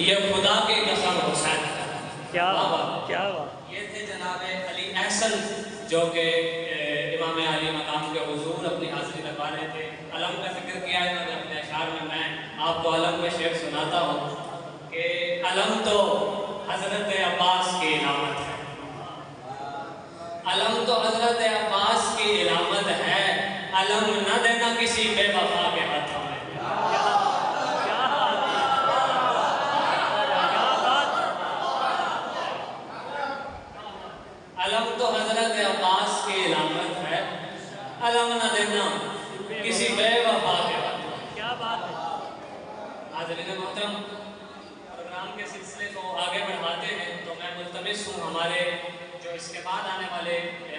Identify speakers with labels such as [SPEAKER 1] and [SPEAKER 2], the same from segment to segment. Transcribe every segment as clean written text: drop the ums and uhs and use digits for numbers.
[SPEAKER 1] ये खुदा के कसम हुसैन।
[SPEAKER 2] क्या क्या
[SPEAKER 1] ये थे जनाब अली अहसन जो कि इमाम अली मकाम के हुजूर अपनी हाजिरी लगा रहे थे। अलम का जिक्र किया इन्होंने अपने अशार में। मैं आपको अलम में शेर सुनाता हूँ कि अलम तो हजरत अब्बास की इलामत है, अलम तो हजरत अब्बास की इलामत है, अलम न देना किसी बेवफा के हाथों में। अलम तो हजरत अब्बास की इलामत है, अलम न देना किसी बेवफा के हाथों में।
[SPEAKER 2] क्या बात है।
[SPEAKER 1] हाज़रीन मोहतरम, प्रोग्राम के सिलसिले को आगे बढ़ाते हैं तो मैं मुल्तमिस हूँ हमारे जो इसके बाद आने वाले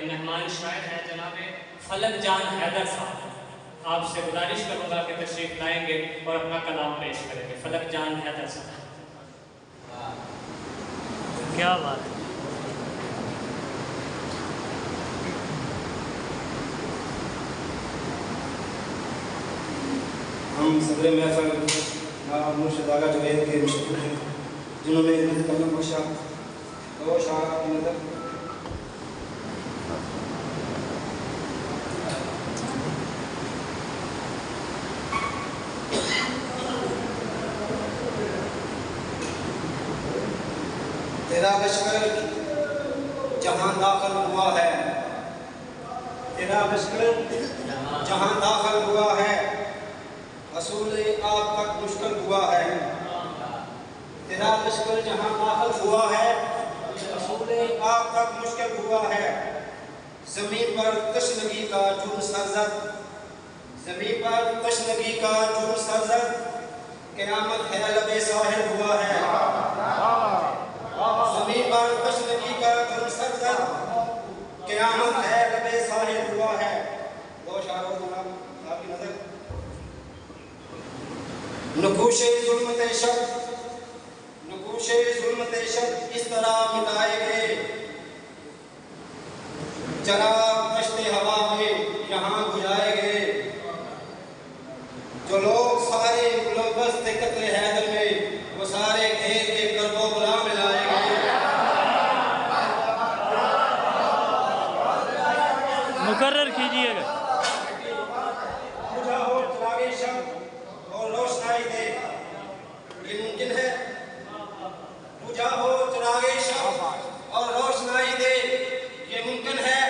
[SPEAKER 1] मेहमान शायर हैं जनाब फलक जान हैदर साहब, आपसे गुजारिश करूँगा कि तशरीफ़ लाएंगे और अपना कलाम पेश करेंगे। फलक जान हैदर साहब।
[SPEAKER 2] क्या बात है।
[SPEAKER 3] हम सदर महफिल मुर्शिद आगा जुबैर के मशहूर हैं जिन्होंने इन्हें कलम बख्शा। दो शार की नज़र तेरा लश्कर जहां दाखिल हुआ है, तेरा लश्कर जहां दाखिल हुआ है, असूल आप तक मुश्किल हुआ है। तेरा लश्कर जहां दाखिल हुआ है, असूल आप तक मुश्किल हुआ है। ज़मीन पर तशनगी का जुर्म सरजद, ज़मीन पर तशनगी का जुर्म सरजद, क़यामत है लबे साहिल हुआ है। ज़मीन पर तशनगी का जुर्म सरजद, क़यामत है लबे साहिल हुआ है। दो शारों आपकी नजर नकूशे ज़ुल्मत शब, नकूशे ज़ुल्मत शब इस तरह मिटाएंगे, चराग कश्ते हवा में यहाँ बुझाएंगे। जो लोग सारे मुलव्वस थे कत्ले हैदर में, वो सारे घेर के करबो बुला मिलाएंगे।
[SPEAKER 2] मुकर्रर कीजिएगा।
[SPEAKER 3] बुझा हो चिरागे शब और रोशनाई दे, ये मुमकिन है। बुझा हो चिरागे शब और रोशनाई दे, ये मुमकिन है।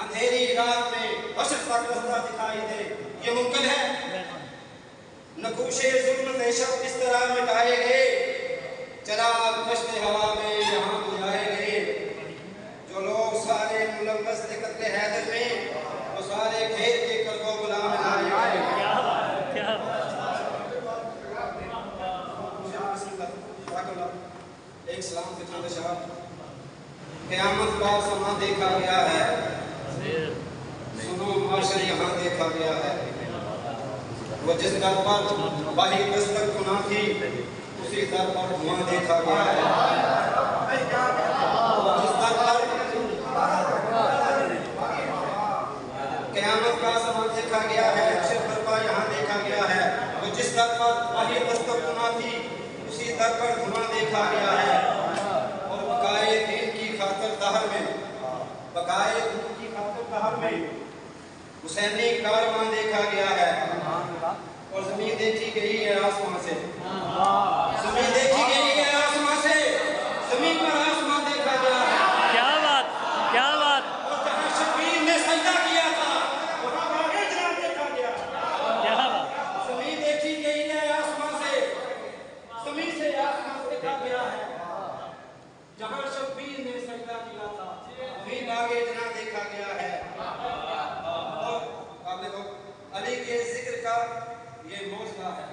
[SPEAKER 3] अंधेरी रात में हश्र तक रास्ता दिखाई दे, ये मुमकिन है। नकूशे ज़ुल्मत शब इस तरह मिटाए गए, चराग कश्ते हवा में यहाँ बुझाए गए। जो लोग सारे मुलव्वस थे कत्ले हैदर में, वो सारे घेर के करबो बुला मिलाए गए। एक सलाम के चंद शाह। क़यामत का समा देखा गया है, सुनो माशर यहाँ देखा गया है। वो जिस दर पर बाही दस्तक गुनाह थी, उसी दर पर धुआं देखा गया है। जिस दर पर क़यामत का समा देखा गया है, हश्र बर्पा यहाँ देखा गया है। वो जिस दर पर बाही दस्तक गुनाह थी, उसी दर पर धुआं देखा गया है। और बकाए दीन की खातिर दहर में, बकाए दीन की खातिर दहर में हुसैनी कारवां देखा गया है। और ज़मीन देखी गई है आसमां से, ज़मीन देखी गई है आसमां से, ज़मीन पर आसमां देखा गया है।
[SPEAKER 2] क्या बात, क्या बात।
[SPEAKER 3] और जहाँ शबीर ने सजदा किया था, वहाँ बाग़े जनाब देखा गया।
[SPEAKER 2] क्या बात।
[SPEAKER 3] ज़मीन देखी गई है आसमां से, ज़मीन से आसमां देखा गया है। जहाँ शबीर ने सजदा किया था, वहीं बाग़े जनाब देखा गया है। और आपने तो अली के जिक्र का ये मौजज़ा है।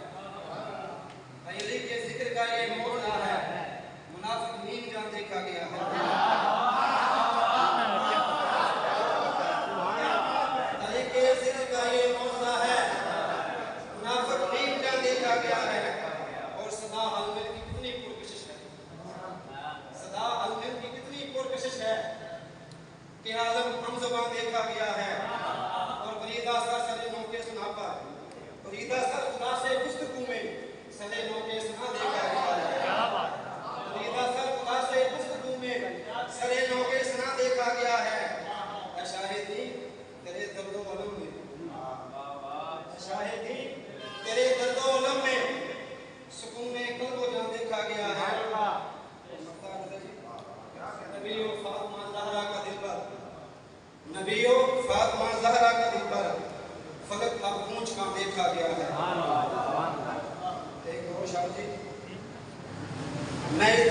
[SPEAKER 3] मैं इस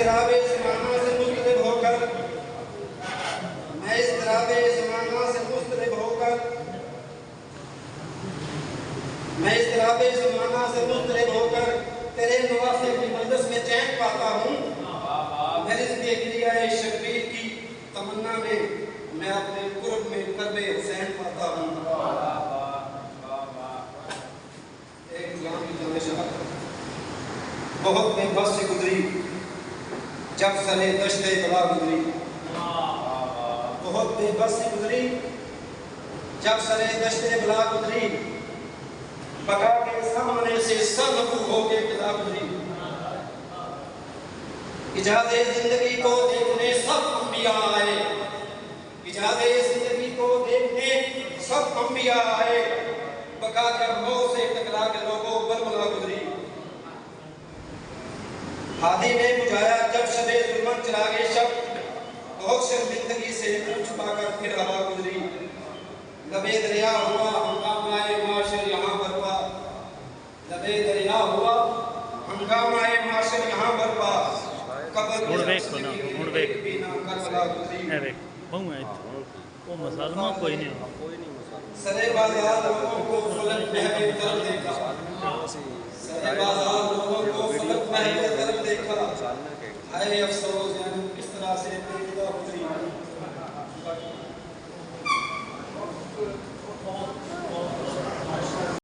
[SPEAKER 3] ज़माना से मुस्तरिब होकर मैं इस ज़माना से मुस्तरिब होकर तेरे नवासे की मजलिस में चैन पाता हूँ। मैं इसके क्रियाए शब्बीर की तमन्ना में मैं अपने कुर्ब में कर्बे हुसैन पाता हूँ। एक गुलाम की जमेशा बहुत बेबस से गुजरी जब सरे दश्ते बला गुजरी। बहुत बेबस से गुजरी जब सरे दश्ते बला गुजरी। बका के सामने से सब होके पिता गुजरी। इजाज़े जिंदगी को देखने सब अंबिया आए। इजाज़े जिंदगी को देखने सब अंबिया आए। बका जब मौत से टकरा के लोगों बलबला गुजरी। हादी ने बुझाया जब शबे जुल्मत चिरागे शब। बहुत शर्मिंदगी से मुंह छुपाकर फिर हवा गुजरी। लबे दरिया हुआ हंगामाए माशर यहाँ बरपा। लबे दरिया हुआ हंगामाए माशर यहाँ बरपा।
[SPEAKER 2] वो मसालमा कोई नहीं
[SPEAKER 3] सरे बाजार लोगों को फलक महवे तरफ देखा। सरे बाजार लोगों को फलक महवे तरफ देखा। हाय अफसोस जाने किस तरह से बेखुदा गुजरी।